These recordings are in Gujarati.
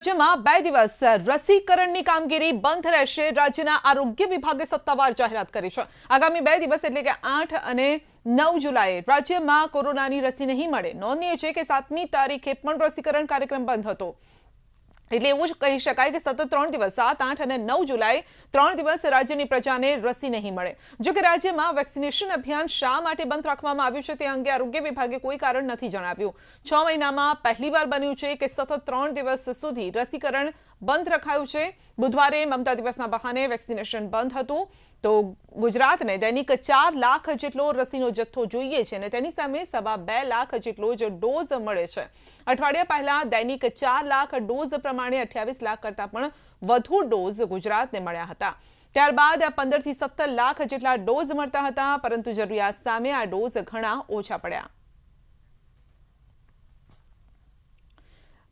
જેમાં 2 દિવસ રસીકરણની કામગીરી બંધ રહેશે। રાજ્યના આરોગ્ય વિભાગે સત્તાવાર જાહેરાત કરી છે। આગામી 2 દિવસ એટલે કે 8 અને 9 જુલાઈએ રાજ્યમાં કોરોનાની રસી નહીં મળે। નોંધનીય છે કે 7મી તારીખે પણ રસીકરણ કાર્યક્રમ બંધ હતો। એટલે એવું જ કહી શકાય કે સતત 3 દિવસ 7, 8 અને 9 જુલાઈ 3 દિવસ રાજ્યની પ્રજાને રસી નહીં મળે। જો કે રાજ્યમાં વેક્સિનેશન અભિયાન શા માટે બંધ રાખવામાં આવ્યું છે તે અંગે આરોગ્ય વિભાગે કોઈ કારણ નથી જણાવ્યું। 6 મહિનામાં પહેલીવાર બન્યું છે કે સતત 3 દિવસ સુધી રસીકરણ બંધ રખાયું છે। બુધવારે મમતા દિવસના બહાને વેક્સિનેશન બંધ હતું તો ગુજરાતને દૈનિક 4 લાખ જેટલો રસીનો જથ્થો જોઈએ છે અને તેની સામે 2.25 લાખ જેટલો જ ડોઝ મળે છે। અઠવાડિયા પહેલા દૈનિક 4 લાખ ડોઝ પ્રમાણે 28 લાખ કરતા પણ વધુ ડોઝ ગુજરાતને મળ્યા હતા। ત્યારબાદ 15 થી 17 લાખ જેટલા ડોઝ મળતા હતા, પરંતુ જરૂરિયાત સામે આ ડોઝ ઘણા ઓછા પડ્યા।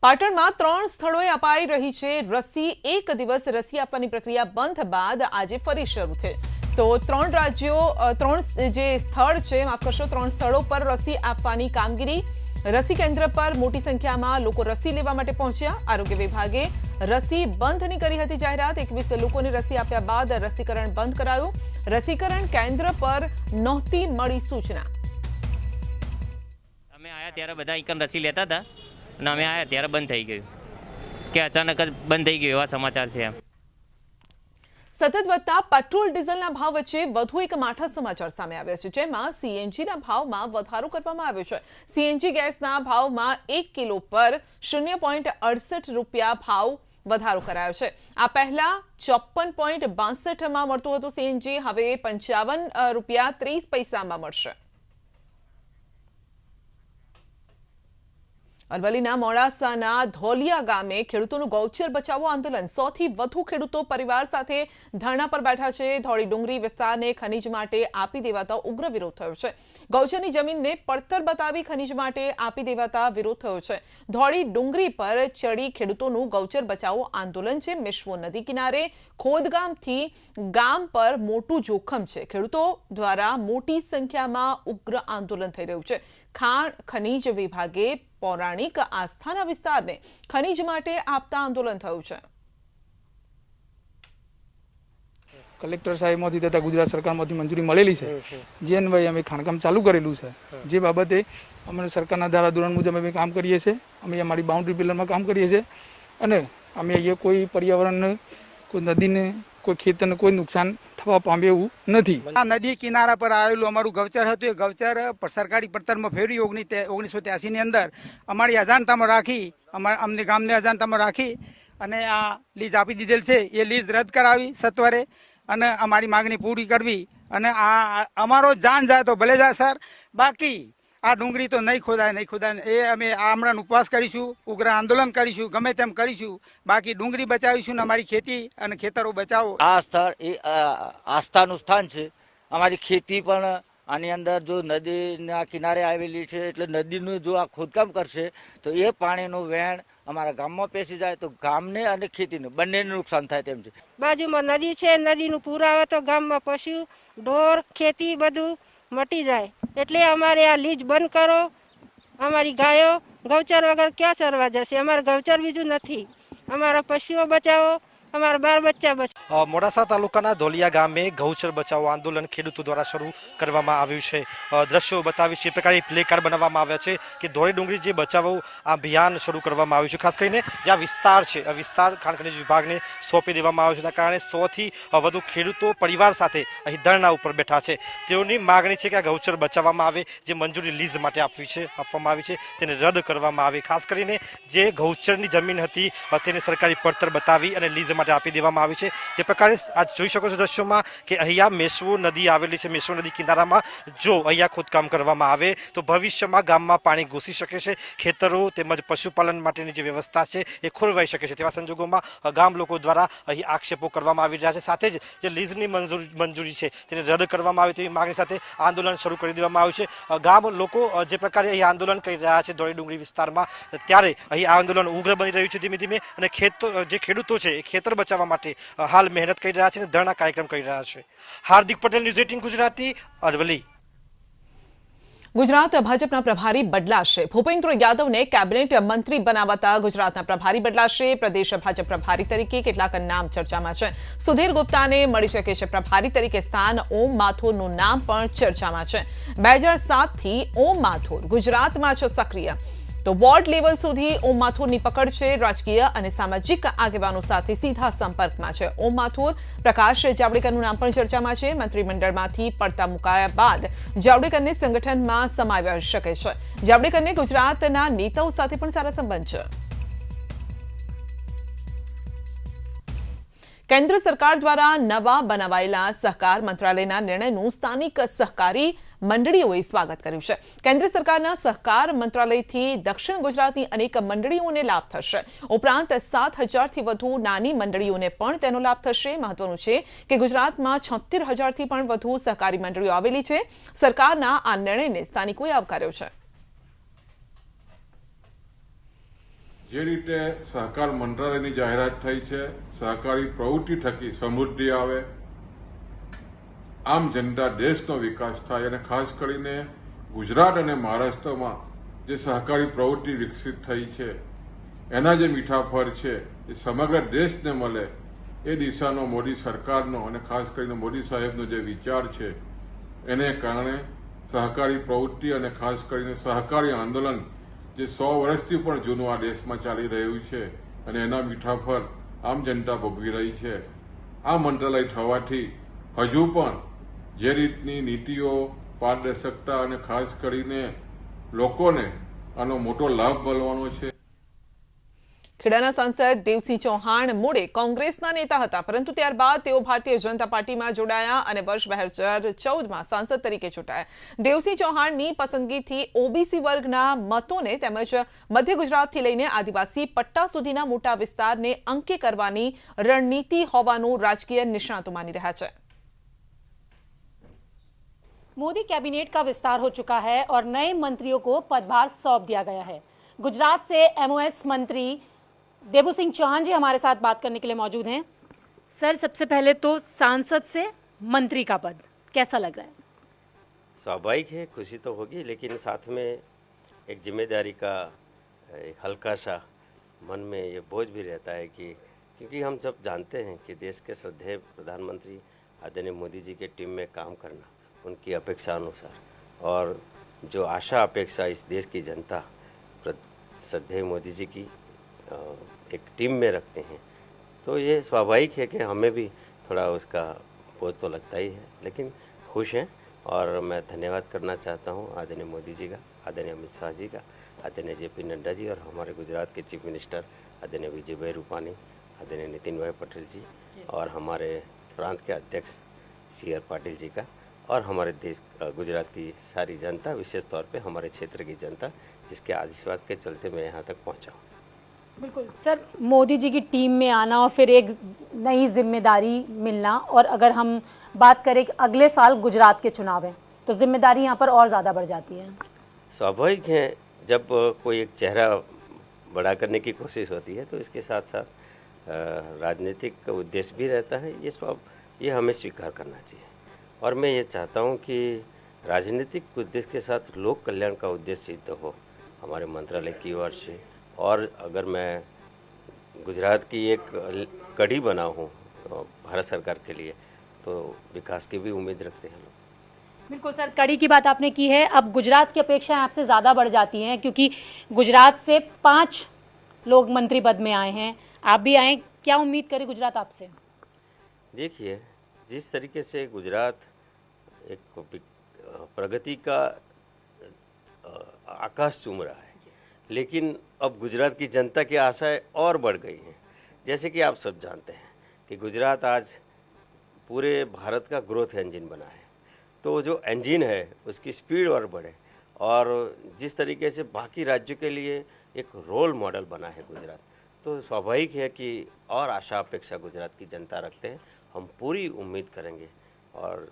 પાટણમાં 3 સ્થળોએ અપાઈ રહી છે રસી। 1 દિવસ રસી આપવાની પ્રક્રિયા બંધ બાદ આજે ફરી શરૂ થઈ તો 3 રાજ્યો 3 જે સ્થળ છે માફ કરશો 3 સ્થળો પર રસી આપવાની કામગીરી। રસી કેન્દ્ર પર મોટી સંખ્યામાં લોકો રસી લેવા માટે પહોંચ્યા। આરોગ્ય વિભાગે રસી બંધની કરી હતી જાહેરાત। 21 લોકોને રસી આપ્યા બાદ રસીકરણ બંધ કરાયું। રસીકરણ કેન્દ્ર પર નહોતી મળી સૂચના। અમે આયા ત્યારે બધા એકન રસી લેતા હતા અને અમે આયા ત્યારે બંધ થઈ ગયું કે અચાનક જ બંધ થઈ ગયું એવા સમાચાર છે। સતત વધતા પેટ્રોલ ડીઝલના ભાવ વચ્ચે વધુ એક માઠા સમાચાર સામે આવ્યા છે, જેમાં સીએનજીના ભાવમાં વધારો કરવામાં આવ્યો છે। સીએનજી ગેસના ભાવમાં 1 કિલો પર 0.68 રૂપિયા ભાવ વધારો કરાયો છે। આ પહેલા 54.62 માં મળતું હતું સીએનજી, હવે 55 રૂપિયા 30 પૈસામાં મળશે। અરવલ્લીના મોડાસાના ધોલિયા ગામે ખેડૂતોનું ગૌચર બચાવો આંદોલન। 100 થી વધુ ખેડૂતો પરિવાર સાથે ધરણા પર બેઠા છે। ધોળી ડુંગરી વિસ્તારને ખનીજ માટે આપી દેવાતા ઉગ્ર વિરોધ થયો છે। ગૌચરની જમીનને પડતર બતાવી ખનીજ માટે આપી દેવાતા વિરોધ થયો છે। ધોળી ડુંગરી પર ચડી ખેડૂતોનું ગૌચર બચાવો આંદોલન છે। મેશ્વો નદી કિનારે ખોદગામથી ગામ પર મોટું જોખમ છે। ખેડૂતો દ્વારા મોટી સંખ્યામાં ઉગ્ર આંદોલન થઈ રહ્યું છે। ખાણ ખનીજ વિભાગે પૌરાણિક આસ્થાના વિસ્તારને ખનીજ માટે આપતા આંદોલન થયું છે। કલેક્ટર સાહેબમાંથી તથા ગુજરાત સરકારમાંથી મંજૂરી મળેલી છે, જે અન્વયે અમે ખાણકામ ચાલુ કરેલું છે। જે બાબતે અમે સરકારના ધારાધોરણ મુજબ અમે કામ કરીએ છીએ। અમે અમારી બાઉન્ડ્રી પિલરમાં કામ કરીએ છીએ અને અમે અહીંયા કોઈ પર્યાવરણને, કોઈ નદીને, કોઈ ખેતરને કોઈ નુકસાન થવા પામે એવું નથી। આ નદી કિનારા પર આવેલું અમારું ગૌચર હતું। એ ગૌચર સરકારી પડતરમાં ફેરવી 1983 ની અંદર અમારી અજાણતામાં રાખી, અમને ગામને અજાણતામાં રાખી અને આ લીઝ આપી દીધેલ છે। એ લીઝ રદ કરાવી સત્વરે અને અમારી માગણી પૂરી કરવી અને આ અમારો જાન જાય તો ભલે જાય સર, બાકી આ ડુંગળી તો નહીં ખોદાય। એ અમે હમણાં ઉપવાસ કરીશું, ઉગ્ર આંદોલન કરીશું, ગમે તેમ કરીશું, બાકી ડુંગળી બચાવીશું ને અમારી ખેતી અને ખેતરો બચાવો। આ સ્થળ એ આસ્થાનું સ્થાન છે। અમારી ખેતી પણ આની અંદર જો નદીના કિનારે આવેલી છે એટલે નદીનું જો આ ખોદકામ કરશે તો એ પાણીનું વહેણ અમારા ગામમાં પેસી જાય તો ગામને અને ખેતીને બંનેને નુકસાન થાય તેમ છે। બાજુમાં નદી છે, નદીનું પૂર આવે તો ગામમાં પશુ ઢોર ખેતી બધું મટી જાય। એટલે અમારે આ લીજ બંધ કરો। અમારી ગાયો ગૌચર વગર ક્યાં ચરવા જશે? અમારે ગૌચર બીજું નથી। અમારા પશુઓ બચાવો, અમારા બાળ બચ્ચા બચાવો। મોડાસા તાલુકાના ધોલિયા ગામે ગૌચર બચાવો આંદોલન ખેડૂતો દ્વારા શરૂ કરવામાં આવ્યું છે। દ્રશ્યો બતાવીશ। એ પ્રકારે પ્લે કાર્ડ બનાવવામાં આવ્યા છે કે ધોળી ડુંગળી જે બચાવો અભિયાન શરૂ કરવામાં આવ્યું છે। ખાસ કરીને જે આ વિસ્તાર છે, આ વિસ્તાર ખાણ ખનીજ વિભાગને સોંપી દેવામાં આવ્યો છે। તેના કારણે 100 થી વધુ ખેડૂતો પરિવાર સાથે અહીં ધરણા ઉપર બેઠા છે। તેઓની માગણી છે કે આ ગૌચર બચાવવામાં આવે, જે મંજૂરી લીઝ માટે આપવામાં આવી છે તેને રદ કરવામાં આવે। ખાસ કરીને જે ગૌચરની જમીન હતી તેને સરકારી પડતર બતાવી અને લીઝ માટે આપી દેવામાં આવી છે। જે પ્રકારે આજ જોઈ શકો છો દ્રશ્યોમાં કે અહીંયા મેશ્વો નદી આવેલી છે। મેશ્વો નદી કિનારામાં જો અહીંયા ખોદકામ કરવામાં આવે તો ભવિષ્યમાં ગામમાં પાણી ઘૂસી શકે છે। ખેતરો તેમજ પશુપાલન માટેની જે વ્યવસ્થા છે એ ખોરવાઈ શકે છે। તેવા સંજોગોમાં ગામ લોકો દ્વારા અહીં આક્ષેપો કરવામાં આવી રહ્યા છે। સાથે જ જે લીઝની મંજૂરી છે તેને રદ કરવામાં આવે તેવી માગણી સાથે આંદોલન શરૂ કરી દેવામાં આવ્યું છે। ગામ લોકો જે પ્રકારે અહીં આંદોલન કરી રહ્યા છે ધોળી ડુંગળી વિસ્તારમાં, ત્યારે અહીં આંદોલન ઉગ્ર બની રહ્યું છે ધીમે ધીમે અને જે ખેડૂતો છે એ ખેતર બચાવવા માટે હાલ મહેનત કરી રહ્યા છે અને ધરણા કાર્યક્રમ કરી રહ્યા છે। હાર્દિક પટેલ, ન્યૂઝ 18 ગુજરાતી, અરવલ્લી। ગુજરાત ભાજપના પ્રભારી બદલાશે. ભૂપેન્દ્ર યાદવને કેબિનેટ મંત્રી બનાવતા ગુજરાતના પ્રભારી બદલાશે. પ્રદેશ ભાજપ પ્રભારી તરીકે કેટલાક નામ ચર્ચામાં છે. સુધીર ગુપ્તાને મળી શકે છે પ્રભારી તરીકે સ્થાન. ઓમ માથુરનું નામ પણ ચર્ચામાં છે. 2007 થી ઓમ માથુર ગુજરાતમાં છે સક્રિય. તો વોર્ડ લેવલ સુધી ઓમ માથુરની પકડ છે. રાજકીય અને સામાજિક આગેવાનો સાથે સીધા સંપર્કમાં છે ઓમ માથુર. પ્રકાશ જાવડેકરનું નામ પણ ચર્ચામાં છે. મંત્રીમંડળમાંથી પડતા મુકાયા બાદ જાવડેકરને સંગઠનમાં સમાવી શકે છે. જાવડેકરને ગુજરાતના નેતાઓ સાથે પણ સારા સંબંધ છે. કેન્દ્ર સરકાર દ્વારા નવા બનાવાયેલા સહકાર મંત્રાલયના નિર્ણયનું સ્થાનિક સહકારી મંડળીઓએ સ્વાગત કર્યું છે. કેન્દ્ર સરકારના સહકાર મંત્રાલયથી દક્ષિણ ગુજરાતની અનેક મંડળીઓને લાભ થશે. ઉપરાંત 7,000થી વધુ નાની મંડળીઓને પણ તેનો લાભ થશે. મહત્વનું છે કે ગુજરાતમાં 76,000થી પણ વધુ સહકારી મંડળીઓ આવેલી છે. સરકારના આ નિર્ણયને સ્થાનિકોએ આવકાર્યો છે. જે રીતે સહકાર મંત્રાલયની જાહેરાત થઈ છે, સહકારી પ્રવૃત્તિ થકી સમૃદ્ધિ આવે, આમ જનતા દેશનો વિકાસ થાય અને ખાસ કરીને ગુજરાત અને મહારાષ્ટ્રમાં જે સહકારી પ્રવૃત્તિ વિકસિત થઈ છે એના જે મીઠા ફળ છે એ સમગ્ર દેશને મળે એ દિશાનો મોદી સરકારનો અને ખાસ કરીને મોદી સાહેબનો જે વિચાર છે એને કારણે સહકારી પ્રવૃત્તિ અને ખાસ કરીને સહકારી આંદોલન જે 100 વર્ષથી પણ જૂનું આ દેશમાં ચાલી રહ્યું છે અને એના મીઠા ફળ આમ જનતા ભોગવી રહી છે. આ મંત્રાલય થવાથી હજુ પણ જે રીતની નીતિઓ, પારદર્શકતા અને ખાસ કરીને લોકોને આનો મોટો લાભ મળવાનો છે. ખેડાના સાંસદ દેવસિંહ ચૌહાણ મૂળે કોંગ્રેસના નેતા હતા, પરંતુ ત્યારબાદ તેઓ ભારતીય જનતા પાર્ટીમાં જોડાયા અને વર્ષ 2014માં સાંસદ તરીકે ચૂંટાયા. દેવસિંહ ચૌહાણની પસંદગીથી ઓબીસી વર્ગના મતોને તેમજ મધ્ય ગુજરાતથી લઈને આદિવાસી પટ્ટા સુધીના મોટા વિસ્તારને અંકે કરવાની રણનીતિ હોવાનું રાજકીય નિષ્ણાતો માની રહ્યા છે. मोदी कैबिनेट का विस्तार हो चुका है और नए मंत्रियों को पदभार सौंप दिया गया है. गुजरात से एमओएस मंत्री देवसिंह चौहान जी हमारे साथ बात करने के लिए मौजूद हैं. सर, सबसे पहले तो सांसद से मंत्री का पद कैसा लग रहा है? स्वाभाविक है, खुशी तो होगी, लेकिन साथ में एक जिम्मेदारी का एक हल्का सा मन में ये बोझ भी रहता है कि क्योंकि हम सब जानते हैं कि देश के श्रद्धेय प्रधानमंत्री आदरणीय मोदी जी के टीम में काम करना उनकी अपेक्षा अनुसार और जो आशा अपेक्षा इस देश की जनता श्रद्धेय मोदी जी की एक टीम में रखते हैं, तो ये स्वाभाविक है कि हमें भी थोड़ा उसका बोझ तो लगता ही है, लेकिन खुश हैं. और मैं धन्यवाद करना चाहता हूँ आदरणीय मोदी जी का, आदरणीय अमित शाह जी का, आदरणीय JP नड्डा जी और हमारे गुजरात के चीफ मिनिस्टर आदरणीय विजय भाई रूपानी, आदरणीय नितिन भाई पटेल जी और हमारे प्रांत के अध्यक्ष CR पाटिल जी का और हमारे देश गुजरात की सारी जनता, विशेष तौर पे हमारे क्षेत्र की जनता जिसके आशीर्वाद के चलते मैं यहाँ तक पहुँचा हूँ. बिल्कुल सर, मोदी जी की टीम में आना और फिर एक नई जिम्मेदारी मिलना, और अगर हम बात करें कि अगले साल गुजरात के चुनाव हैं तो जिम्मेदारी यहाँ पर और ज़्यादा बढ़ जाती है. स्वाभाविक है, जब कोई एक चेहरा बड़ा करने की कोशिश होती है तो इसके साथ साथ राजनीतिक उद्देश्य भी रहता है. ये हमें स्वीकार करना चाहिए और मैं ये चाहता हूँ कि राजनीतिक उद्देश्य के साथ लोक कल्याण का उद्देश्य सिद्ध हो हमारे मंत्रालय की ओर से. और अगर मैं गुजरात की एक कड़ी बना हूँ भारत सरकार के लिए तो विकास की भी उम्मीद रखते हैं लोग. बिल्कुल सर, कड़ी की बात आपने की है. अब गुजरात की अपेक्षाएं आपसे ज़्यादा बढ़ जाती हैं क्योंकि गुजरात से 5 लोग मंत्री पद में आए हैं, आप भी आए. क्या उम्मीद करें गुजरात आपसे? देखिए, जिस तरीके से गुजरात एक प्रगति का आकाश चूम रहा है, लेकिन अब गुजरात की जनता की आशाएं और बढ़ गई हैं. जैसे कि आप सब जानते हैं कि गुजरात आज पूरे भारत का ग्रोथ इंजन बना है, तो जो इंजन है उसकी स्पीड और बढ़े और जिस तरीके से बाकी राज्यों के लिए एक रोल मॉडल बना है गुजरात, तो स्वाभाविक है कि और आशा अपेक्षा गुजरात की जनता रखते हैं. हम पूरी उम्मीद करेंगे और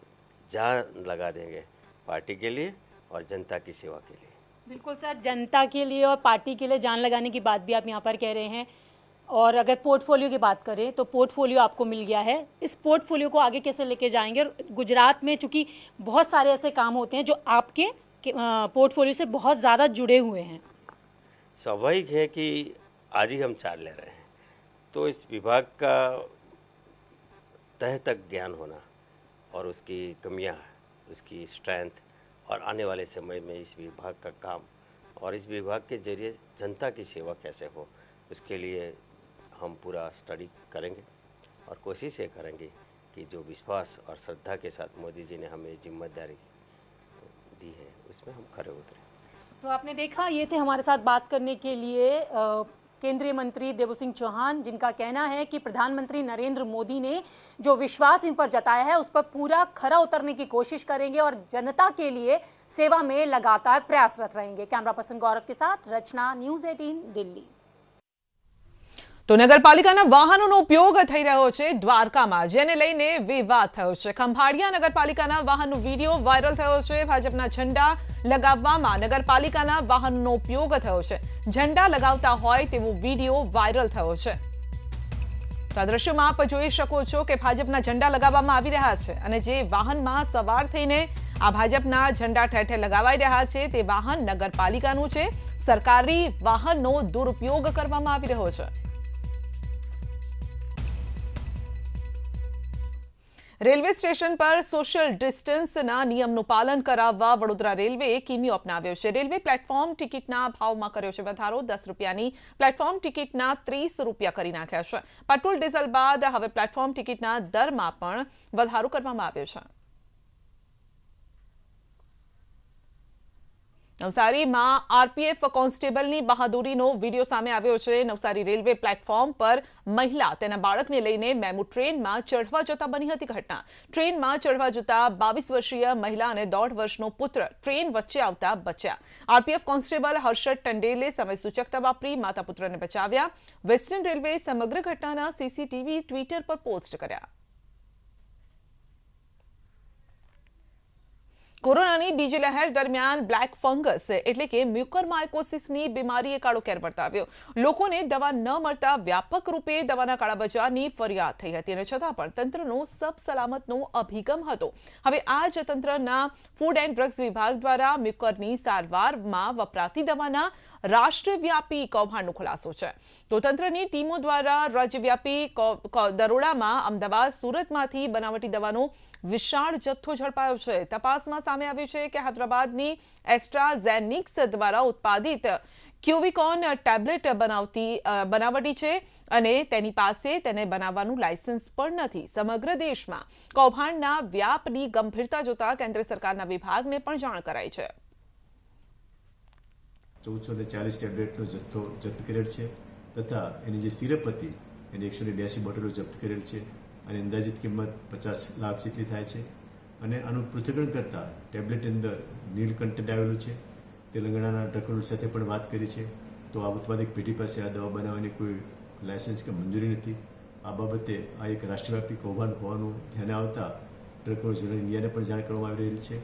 जान लगा देंगे पार्टी के लिए और जनता की सेवा के लिए. बिल्कुल सर, जनता के लिए और पार्टी के लिए जान लगाने की बात भी आप यहाँ पर कह रहे हैं. और अगर पोर्टफोलियो की बात करें तो पोर्टफोलियो आपको मिल गया है, इस पोर्टफोलियो को आगे कैसे लेके जाएंगे? और गुजरात में चूंकि बहुत सारे ऐसे काम होते हैं जो आपके पोर्टफोलियो से बहुत ज़्यादा जुड़े हुए हैं। स्वाभाविक है कि आज ही हम चार्ज ले रहे हैं, तो इस विभाग का तह तक ज्ञान होना और उसकी कमियां, उसकी स्ट्रेंथ और आने वाले समय में इस विभाग का काम और इस विभाग के जरिए जनता की सेवा कैसे हो, उसके लिए हम पूरा स्टडी करेंगे और कोशिश ये करेंगे कि जो विश्वास और श्रद्धा के साथ मोदी जी ने हमें जिम्मेदारी दी है उसमें हम खरे उतरे। तो आपने देखा, ये थे हमारे साथ बात करने के लिए केंद्रीय मंत्री देबू सिंह चौहान, जिनका कहना है कि प्रधानमंत्री नरेंद्र मोदी ने जो विश्वास इन पर जताया है उस पर पूरा खरा उतरने की कोशिश करेंगे और जनता के लिए सेवा में लगातार प्रयासरत रहेंगे। कैमरा पर्सन गौरव के साथ रचना, न्यूज़ 18 दिल्ली। તો નગરપાલિકાના વાહનોનો ઉપયોગ થઈ રહ્યો છે દ્વારકામાં, જેને લઈને વિવાદ થયો છે। ખંભાળિયા નગરપાલિકાના વાહનનો વિડીયો વાયરલ થયો છે। ભાજપના ઝંડા લગાવવામાં નગરપાલિકાના વાહનનો ઉપયોગ થયો છે। ઝંડા લગાવતા હોય તેવો વિડીયો વાયરલ થયો છે। તો આ દ્રશ્યોમાં આપ જોઈ શકો છો કે ભાજપના ઝંડા લગાવવામાં આવી રહ્યા છે અને જે વાહનમાં સવાર થઈને આ ભાજપના ઝંડા ઠેર ઠેર લગાવાઈ રહ્યા છે તે વાહન નગરપાલિકાનું છે। સરકારી વાહનનો દુરુપયોગ કરવામાં આવી રહ્યો છે। રેલવે સ્ટેશન પર સોશિયલ ડિસ્ટન્સના નિયમનું પાલન કરાવવા વડોદરા રેલવેએ કિમિયો અપનાવ્યો છે। રેલવે પ્લેટફોર્મ ટિકિટના ભાવમાં કર્યો છે વધારો। 10 રૂપિયાની પ્લેટફોર્મ ટિકિટના 30 રૂપિયા કરી નાખ્યા છે। પેટ્રોલ ડીઝલ બાદ હવે પ્લેટફોર્મ ટિકિટના દરમાં પણ વધારો કરવામાં આવ્યો છે। નવસારીમાં આરપીએફ કોન્સ્ટેબલની બહાદુરીનો વીડિયો સામે આવ્યો છે। નવસારી રેલવે પ્લેટફોર્મ પર મહિલા તેના બાળકને લઈને મેમુ ટ્રેનમાં ચઢવા જતા બની હતી ઘટના। ટ્રેનમાં ચઢવા જતા 22 વર્ષીય મહિલા અને 1.5 વર્ષનો પુત્ર ટ્રેન વચ્ચે આવતા બચ્યા। આરપીએફ કોન્સ્ટેબલ હર્ષદ ટંડેલે સમયસૂચકતા વાપરી માતા પુત્રને બચાવ્યા। વેસ્ટર્ન રેલવે સમગ્ર ઘટનાના સીસીટીવી ટ્વિટર પર પોસ્ટ કર્યા। કોરોનાની બીજી લહેર દરમિયાન બ્લેક ફંગસ એટલે કે મ્યુકોરમાઇકોસિસની બીમારીએ કાળો કેર વર્તાવ્યો। લોકોને દવા ન મળતા વ્યાપક રૂપે દવાના કાળાબજારની ફરિયાદ થઈ હતી અને છતાં પણ તંત્રનો સબસલામતનો અભિગમ હતો। હવે આ જ તંત્રના ફૂડ એન્ડ ડ્રગ્સ વિભાગ દ્વારા મ્યુકોરની સારવારમાં વપરાતી દવાના રાષ્ટ્રવ્યાપી કૌભાંડનો ખુલાસો છે। તો તંત્રની ટીમો દ્વારા રાજ્યવ્યાપી દરોડામાં અમદાવાદ, સુરતમાંથી બનાવટી દવાનો વિશાળ જથ્થો ઝડપાયો છે। તપાસમાં સામે આવ્યું છે કે હૈદરાબાદની એસ્ટ્રાઝેનિક્સ દ્વારા ઉત્પાદિત ક્યુવિકોન ટેબ્લેટ બનાવટી છે અને તેની પાસે તેને બનાવવાનું લાયસન્સ પણ નથી। સમગ્ર દેશમાં કૌભાંડના વ્યાપની ગંભીરતા જોતા કેન્દ્ર સરકારના વિભાગને પણ જાણ કરાઈ છે। 1440 ટેબ્લેટનો જથ્થો જપ્ત કરેલ છે તથા એની જે સિરપ હતી એની 182 બોટલો જપ્ત કરેલ છે અને અંદાજિત કિંમત 50 લાખ જેટલી થાય છે અને આનું પૃથ્થકરણ કરતા ટેબ્લેટની અંદર નીલકંઠ આવેલું છે। તેલંગાણાના ડ્રગ સાથે પણ વાત કરી છે તો આ ઉત્પાદક પેઢી પાસે આ દવા બનાવવાની કોઈ લાયસન્સ કે મંજૂરી નથી। આ બાબતે આ એક રાષ્ટ્રવ્યાપી કૌભાંડ હોવાનું ધ્યાને આવતા ડ્રગ કંટ્રોલ ઇન્ડિયાને પણ જાણ કરવામાં આવી રહેલી છે।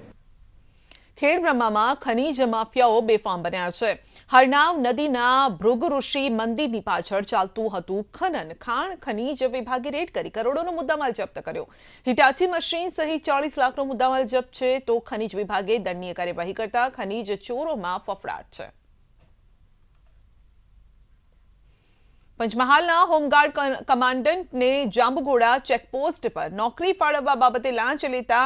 ખેડબ્રહ્મામાં ખનીજ માફિયાઓ બેફામ બન્યા છે। હરનાવ નદીના ભૃગુ ઋષિ મંદિરની પાછળ ચાલતું હતું ખનન। ખાણ ખનીજ વિભાગે રેડ કરી કરોડોનો મુદ્દામાલ જપ્ત કર્યો। હિટાચી મશીન સહિત 40 લાખનો મુદ્દામાલ જપ્ત છે। તો ખનીજ વિભાગે દંડનીય કાર્યવાહી કરતા ખનીજ ચોરોમાં ફફડાટ છે। પંચમહાલના હોમગાર્ડ કમાન્ડન્ટને જાંબુઘોડા ચેકપોસ્ટ પર નોકરી ફાળવવા બાબતે લાંચ લેતા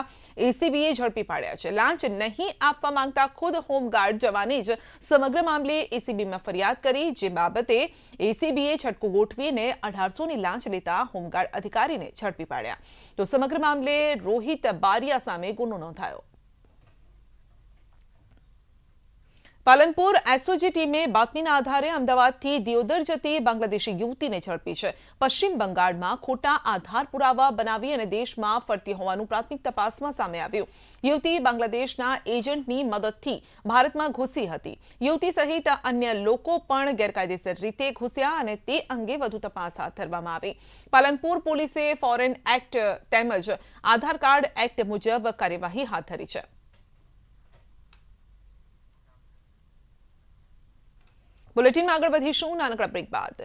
એસીબીએ ઝડપી પાડ્યા છે। લાંચ નહીં આપવા માંગતા ખુદ હોમગાર્ડ જવાને જ સમગ્ર મામલે એસીબીમાં ફરિયાદ કરી, જે બાબતે એસીબીએ છટકું ગોઠવીને 1800ની લાંચ લેતા હોમગાર્ડ અધિકારીને ઝડપી પાડ્યા। તો સમગ્ર મામલે રોહિત બારિયા સામે ગુનો નોંધાયો। પાલનપુર એસઓજી ટીમે બાતમીના આધારે અમદાવાદથી દિયોદર જતી બાંગ્લાદેશી યુવતીને ઝડપી છે। પશ્ચિમ બંગાળમાં ખોટા આધાર પુરાવા બનાવી અને દેશમાં ફરતી હોવાનું પ્રાથમિક તપાસમાં સામે આવ્યું। યુવતી બાંગ્લાદેશના એજન્ટની મદદથી ભારતમાં ઘૂસી હતી। યુવતી સહિત અન્ય લોકો પણ ગેરકાયદેસર રીતે ઘૂસ્યા અને તે અંગે વધુ તપાસ હાથ ધરવામાં આવી। પાલનપુર પોલીસે ફોરેન એક્ટ તેમજ આધાર કાર્ડ એક્ટ મુજબ કાર્યવાહી હાથ ધરી છે। बुलेटिन में आगे बढ़ीशुं नानकड़ा ब्रेक बाद।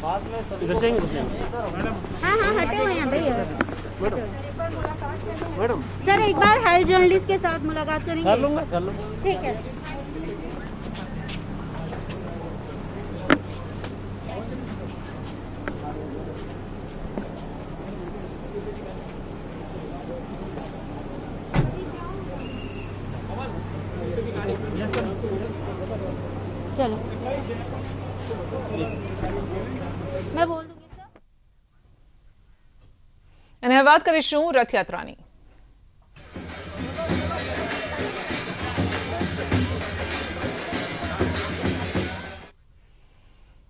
हाँ हाँ हटे हुए हैं भैया। सर एक बार हेल्थ जर्नलिस्ट के साथ मुलाकात करेंगे? कर लूँगा। ठीक है। चलो मैं बोल दूंगी सर। અને હવે વાત કરીશું રથયાત્રાની।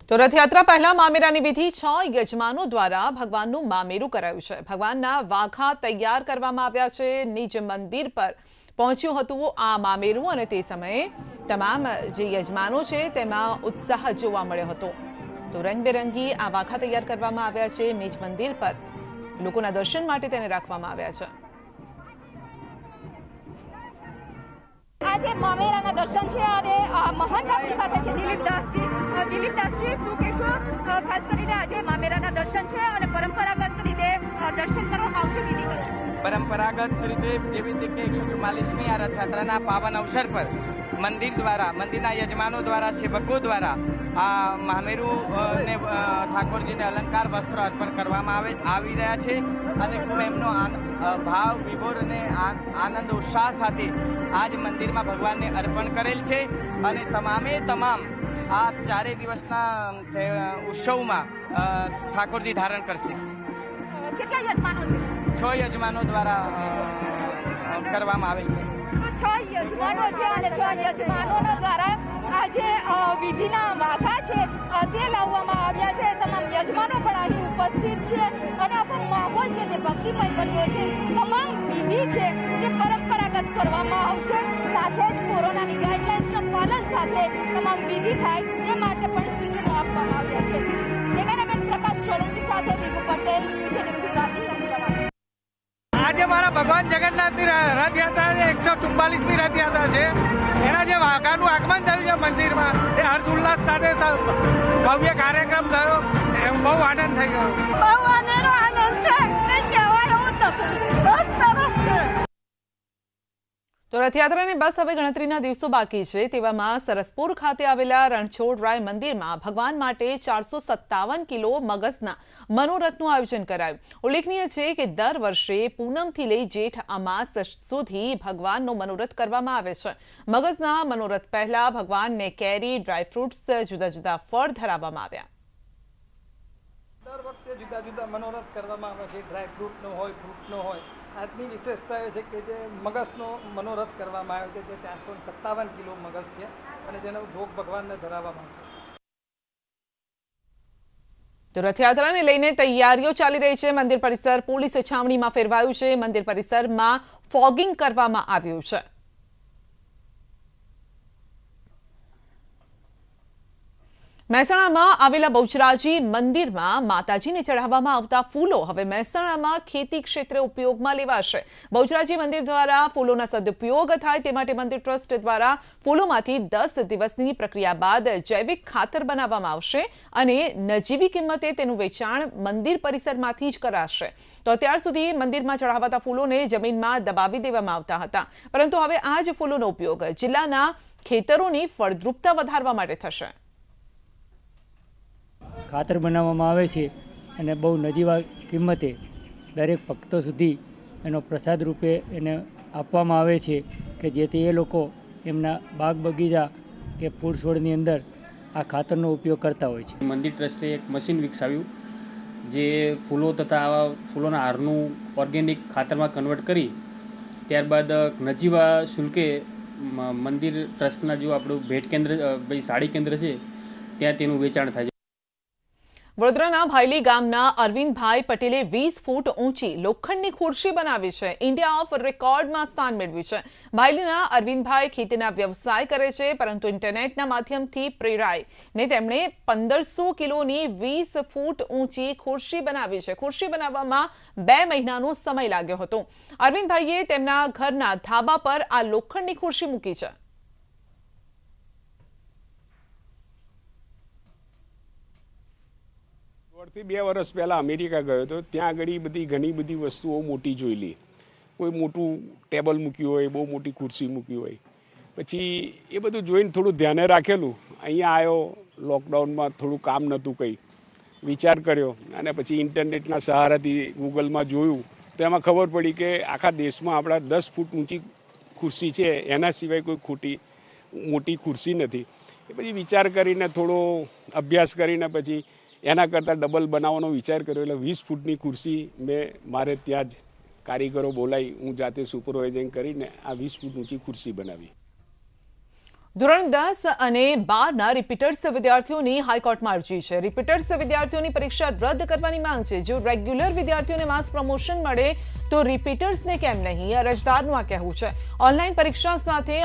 તો રથયાત્રા પહેલા મામેરાની વિધિ 6 યજમાનો દ્વારા ભગવાનનું મામેરું કરાયું છે। ભગવાનના વાઘા તૈયાર કરવામાં આવ્યા છે। નિજ મંદિર પર પહોંચ્યું હતું આ મામેરું અને તે સમયે તમામ જે યજમાનો છે તેમાં ઉત્સાહ જોવા મળ્યો હતો। તો રંગબેરંગી આ વાઘા તૈયાર કરવામાં આવ્યા છે। નિજ મંદિર પર લોકોના દર્શન માટે તેને રાખવામાં આવ્યા છે। આજે મામેરાના દર્શન છે અને મહંત આપણી સાથે છે દિલીપદાસજી। દિલીપદાસજી શું કહેશો? ખાસ કરીને આજે મામેરાના દર્શન છે અને પરંપરાગત રીતે દર્શન કરવામાં આવશે વિધિ કરશે। પરંપરાગત રીતે જેવી રીતે 144મી આ રથયાત્રાના પાવન અવસર પર મંદિર દ્વારા મંદિરના યજમાનો દ્વારા સેવકો દ્વારા આ મામેરું ને ઠાકોરજીને અલંકાર વસ્ત્ર અર્પણ કરવામાં આવી રહ્યા છે અને ખૂબ એમનો ભાવ વિભોર અને આનંદ ઉત્સાહ સાથે આજ મંદિરમાં ભગવાનને અર્પણ કરેલ છે અને તમામે તમામ આ 4 દિવસના ઉત્સવમાં ઠાકોરજી ધારણ કરશે। કેટલા યજમાનો છે? 6 યજમાનો દ્વારા કરવામાં આવેલ છે। 6 યજમાનો છે અને 6 યજમાનોના દ્વારા આજે વિધિના વાઘા છે તે લાવવામાં આવ્યા છે। તમામ યજમાનો પણ અહીં ઉપસ્થિત છે અને આખો માહોલ છે તે ભક્તિમય બન્યો છે। તમામ વિધિ છે તે પરંપરાગત કરવામાં આવશે। સાથે જ કોરોનાની ગાઈડલાઇન્સના પાલન સાથે તમામ વિધિ થાય તે માટે પણ સૂચનો આપવામાં આવ્યા છે। કેમેરામેન પ્રકાશ સોલંકી સાથે વિભુ પટેલ, ન્યૂઝ 18 ગુજરાતી, અમદાવાદ। આજે મારા ભગવાન જગન્નાથની રથયાત્રા છે, 144મી રથયાત્રા છે। એના જે વાઘાનું આગમન થયું છે મંદિરમાં એ હર્ષ ઉલ્લાસ સાથે ભવ્ય કાર્યક્રમ થયો। બહુ આનંદ થઈ ગયો। બહુ અનેરો આનંદ છે કે કહેવાય એવું નથી। બસ સરસ છે। તો રથયાત્રાને બસ હવે ગણતરીના દિવસો બાકી છે તેવામાં સરસપુર ખાતે આવેલા રણછોડરાય મંદિરમાં ભગવાન માટે 457 કિલો મગસના મનોરથનું આયોજન કરાયું। ઉલ્લેખનીય છે કે દર વર્ષે પૂનમથી લઈ જેઠ અમાસ સુધી ભગવાનનો મનોરથ કરવામાં આવે છે। મગસના મનોરથ પહેલા ભગવાનને કેરી, ડ્રાયફ્રૂટ્સ, જુદા જુદા ફળ ધરાવવામાં આવ્યા। દર વખતે જુદા જુદા મનોરથ કરવામાં આવે છે। ડ્રાયફ્રૂટનો હોય, ફ્રૂટનો હોય। આજની વિશેષતા એ છે કે જે મગસનો મનોરથ કરવામાં આવ્યો છે, જે 457 કિલો મગસ છે અને જેનો ભોગ ભગવાનને ધરાવવામાં આવશે। તો રથયાત્રાને લઈને તૈયારીઓ ચાલી રહી છે। મંદિર પરિસર પોલીસ છાવણીમાં ફેરવાયું છે। મંદિર પરિસરમાં ફોગિંગ કરવામાં આવ્યું છે। મહેસાણામાં આવેલા બહુચરાજી મંદિરમાં માતાજીને ચઢાવવામાં આવતા ફૂલો હવે મહેસાણામાં ખેતી ક્ષેત્રે ઉપયોગમાં લેવાશે। બહુચરાજી મંદિર દ્વારા ફૂલોના સદુપયોગ થાય તે માટે મંદિર ટ્રસ્ટ દ્વારા ફૂલોમાંથી 10 દિવસની પ્રક્રિયા બાદ જૈવિક ખાતર બનાવવામાં આવશે અને નજીવી કિંમતે તેનું વેચાણ મંદિર પરિસરમાંથી જ કરાશે। તો અત્યાર સુધી મંદિરમાં ચઢાવાતા ફૂલોને જમીનમાં દબાવી દેવામાં આવતા હતા, પરંતુ હવે આ જ ફૂલોનો ઉપયોગ જિલ્લાના ખેતરોની ફળદ્રુપતા વધારવા માટે થશે। ખાતર બનાવવામાં આવે છે અને બહુ નજીવા કિંમતે દરેક ભક્તો સુધી એનો પ્રસાદ રૂપે એને આપવામાં આવે છે કે જેથી એ લોકો એમના બાગ બગીચા કે ફૂલ છોડની અંદર આ ખાતરનો ઉપયોગ કરતા હોય છે। મંદિર ટ્રસ્ટે એક મશીન વિકસાવ્યું જે ફૂલો તથા આવા ફૂલોના હારનું ઓર્ગેનિક ખાતરમાં કન્વર્ટ કરી ત્યારબાદ નજીવા શુલ્કે મંદિર ટ્રસ્ટના જો આપણું ભેટ કેન્દ્ર સાડી કેન્દ્ર છે ત્યાં તેનું વેચાણ થાય છે। વડોદરાના ભાયલી ગામના અરવિંદભાઈ પટેલે 20 ફૂટ ઊંચી લોખંડની ખુરશી બનાવી છે। ઇન્ડિયા ઓફ રેકોર્ડમાં સ્થાન મેળવ્યું છે। ભાયલીના અરવિંદભાઈ ખેતીના વ્યવસાય કરે છે, પરંતુ ઇન્ટરનેટના માધ્યમથી પ્રેરાઈને તેમણે 1500 કિલોની 20 ફૂટ ઊંચી ખુરશી બનાવી છે। ખુરશી બનાવવામાં 2 મહિનાનો સમય લાગ્યો હતો। અરવિંદભાઈએ તેમના ઘરના ધાબા પર આ લોખંડની ખુરશી મૂકી છે। વર્ષથી 2 વર્ષ પહેલાં અમેરિકા ગયો હતો. ત્યાં આગળ બધી ઘણી બધી વસ્તુઓ મોટી જોયેલી. કોઈ મોટું ટેબલ મૂક્યું હોય, બહુ મોટી ખુરશી મૂકી હોય. પછી એ બધું જોઈને થોડું ધ્યાને રાખેલું. અહીંયા આવ્યો લોકડાઉનમાં, થોડું કામ નહોતું કંઈ, વિચાર કર્યો અને પછી ઇન્ટરનેટના સહારાથી ગૂગલમાં જોયું તો એમાં ખબર પડી કે આખા દેશમાં આપણા 10 ફૂટ ઊંચી ખુરશી છે, એના સિવાય કોઈ મોટી ખુરશી નથી. એ પછી વિચાર કરીને થોડો અભ્યાસ કરીને પછી એના કરતાં ડબલ બનાવવાનો વિચાર કર્યો. એટલે 20 ફૂટની ખુરશી મેં મારે ત્યાં જ કારીગરો બોલાવી હું જાતે સુપરવાઇઝિંગ કરીને આ 20 ફૂટ ઊંચી ખુરશી બનાવી. ધોરણ 10 અને 12ના રિપીટર્સ વિદ્યાર્થીઓની હાઈકોર્ટમાં અરજી છે. રિપીટર્સ વિદ્યાર્થીઓની પરીક્ષા રદ કરવાની માંગ છે. જો રેગ્યુલર વિદ્યાર્થીઓને માસ પ્રમોશન મળે તો રિપીટર્સને કેમ નહીં, અરજદારનું આ કહેવું છે. ઓનલાઈન પરીક્ષા સાથે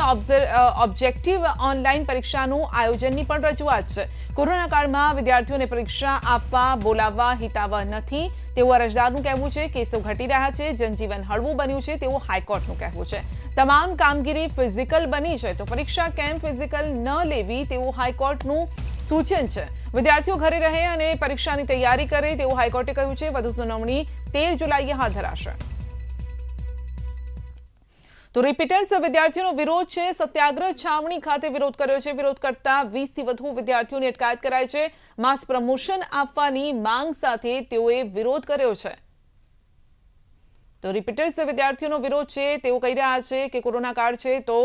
ઓબ્જેક્ટિવ ઓનલાઈન પરીક્ષાનું આયોજનની પણ રજૂઆત છે. કોરોના કાળમાં વિદ્યાર્થીઓને પરીક્ષા આપવા બોલાવવા હિતાવહ નથી તેવું અરજદારનું કહેવું છે. કેસો ઘટી રહ્યા છે, જનજીવન હળવું બન્યું છે તેવું હાઈકોર્ટનું કહેવું છે. તમામ કામગીરી ફિઝિકલ બની છે તો પરીક્ષા કેમ ફિઝિકલ ન લેવી તેવું હાઈકોર્ટનું સૂચન છે. વિદ્યાર્થીઓ ઘરે રહે અને પરીક્ષાની તૈયારી કરે તેવું હાઈકોર્ટે કહ્યું છે. વધુ સુનાવણી 13 જુલાઈએ હાથ ધરાશે. તો રિપીટર્સ વિદ્યાર્થીઓનો વિરોધ છે. સત્યાગ્રહ છાવણી ખાતે વિરોધ કર્યો છે. વિરોધ કરતા 20 થી વધુ વિદ્યાર્થીઓની અટકાયત કરાઈ છે. માસ પ્રમોશન આપવાની માંગ સાથે તેઓએ વિરોધ કર્યો છે. તો રિપીટર્સ વિદ્યાર્થીઓનો વિરોધ છે. તેઓ કહી રહ્યા છે કે કોરોના કાળ છે તો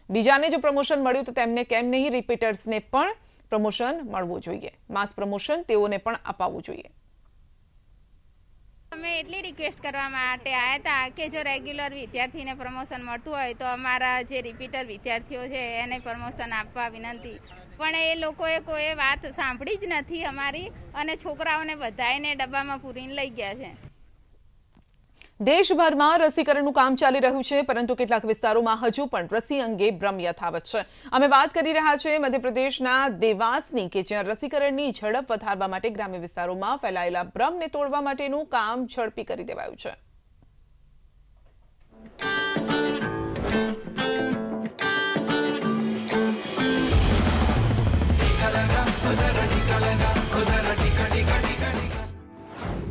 બીજાને જો પ્રમોશન મળ્યું તો તેમને કેમ નહીં, રિપીટર્સને પણ પ્રમોશન મળવું જોઈએ. માસ પ્રમોશન તેઓને પણ અપાવવું જોઈએ. અમે એટલી રિક્વેસ્ટ કરવા માટે આવ્યા હતા કે જો રેગ્યુલર વિદ્યાર્થીને પ્રમોશન મળતું હોય તો અમારા જે રિપીટર વિદ્યાર્થીઓ છે એને પ્રમોશન આપવા વિનંતી. પણ એ લોકોએ કોઈ વાત સાંભળી જ નથી અમારી અને છોકરાઓને બધાને ડબ્બામાં પૂરીને લઈ ગયા છે. દેશભરમાં રસીકરણનું કામ ચાલી રહ્યું છે પરંતુ કેટલાક વિસ્તારોમાં હજુ પણ રસી અંગે ભ્રમ યથાવત છે. અમે વાત કરી રહ્યા છીએ મધ્યપ્રદેશના દેવાસની કે જ્યાં રસીકરણની ઝડપ વધારવા માટે ગ્રામ્ય વિસ્તારોમાં ફેલાયેલા ભ્રમને તોડવા માટેનું કામ ઝડપી કરી દેવાયું છે.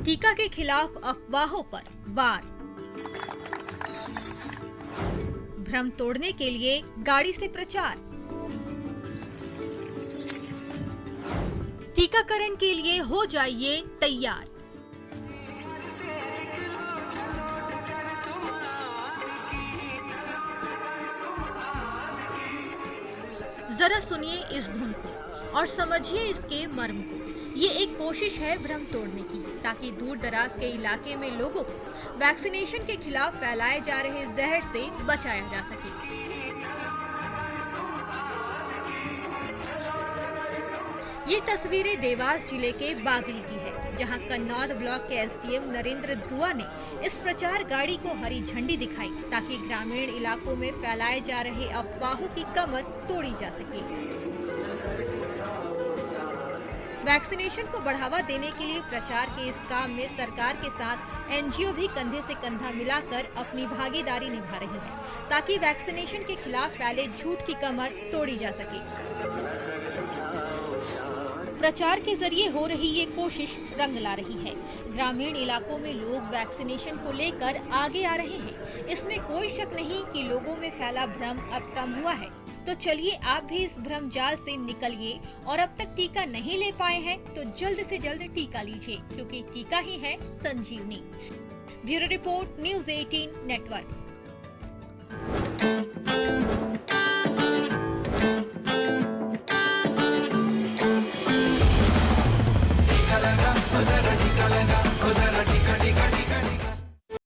टीका के खिलाफ अफवाहों पर वार, भ्रम तोड़ने के लिए गाड़ी से प्रचार, टीकाकरण के लिए हो जाइए तैयार। जरा सुनिए इस धुन को और समझिए इसके मर्म को। ये एक कोशिश है भ्रम तोड़ने की ताकि दूर दराज के इलाके में लोगों को वैक्सीनेशन के खिलाफ फैलाए जा रहे जहर से बचाया जा सके। ये तस्वीरें देवास जिले के बागली की है, जहां कन्नौद ब्लॉक के एसडीएम नरेंद्र ध्रुवा ने इस प्रचार गाड़ी को हरी झंडी दिखाई ताकि ग्रामीण इलाकों में फैलाए जा रहे अफवाहों की कमर तोड़ी जा सके। वैक्सीनेशन को बढ़ावा देने के लिए प्रचार के इस काम में सरकार के साथ एनजीओ भी कंधे से कंधा मिलाकर अपनी भागीदारी निभा रही है ताकि वैक्सीनेशन के खिलाफ फैले झूठ की कमर तोड़ी जा सके। प्रचार के जरिए हो रही ये कोशिश रंग ला रही है। ग्रामीण इलाकों में लोग वैक्सीनेशन को लेकर आगे आ रहे हैं। इसमें कोई शक नहीं कि लोगों में फैला भ्रम अब कम हुआ है। तो चलिए आप भी इस भ्रम जाल से निकलिए और अब तक टीका नहीं ले पाए हैं तो जल्द से जल्द टीका लीजिए, क्योंकि टीका ही है संजीवनी। Bureau report, news 18 network.